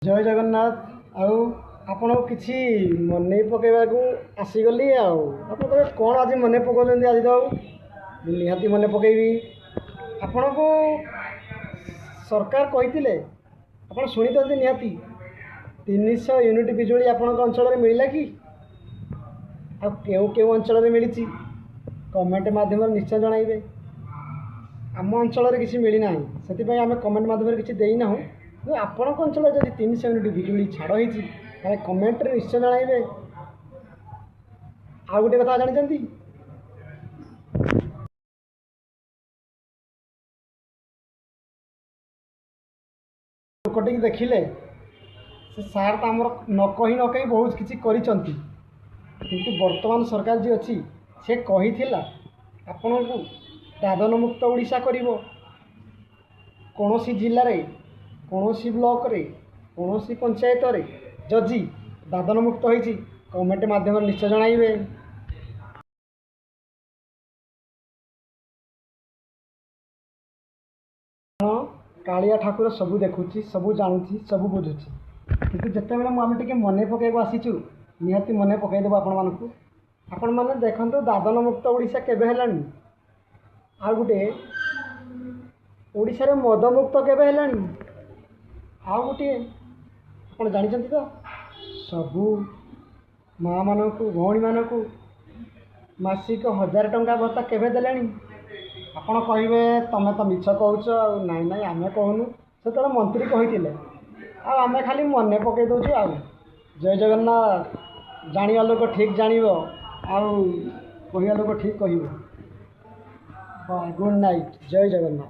जय जगन्नाथ। आउ आपण किसी मन पकेवाक आसीगली आप कौन आज मन पकाउं आज तो निहाती मन पकेबी आपण को सरकार कही आप शुणी निहाती 300 यूनिट बिजुली आपण अंचल मिलला कि केउ अंचल मिली कमेंट माध्यम निश्चय जनइबे। आम अंचल किसी मिलना से आम कमेंट माध्यम किसी देना आपण अंचल जब 300 यूनिट बिजुली छाड़ होती कमेंट निश्चय जनइबे। आ गोटे कथा जानते लोकटी देखिले से सार तो आमर न कही बहुत किसी किंतु वर्तमान सरकार जी अच्छी से कही आपण को दादन मुक्त ओडिशा करिवो कौन सी जिले में कौन सी ब्लॉक रे कौन सी पंचायत रे जदि दादन मुक्त होती कमेंट माध्यम निश्चय जनइबे। कालिया ठाकुर सबू देखुची सबू जानूची सबू बुझुची किंतु जिते आम टे मन पकड़ आसीचु निहाती मन पकईदेव आपण मैंने देखो दादन मुक्त ओडिशा केबे हेलानी आ गोटे ओडिशा रे मद मुक्त केबे हेलानी आ गोटे आप जानते तो सबू माँ मानक भौणी मानक मासिक 1000 टंका भत्ता केबे देलानी आपण कहे तमें तो मिछ कह नाई नाई आम कहूनु से मंत्री कही आम खाली मन पकई दौचु जय जगन्नाथ। जानिया लोक ठीक जान कहवा लोक ठीक कह। Good night. जय जगन्नाथ।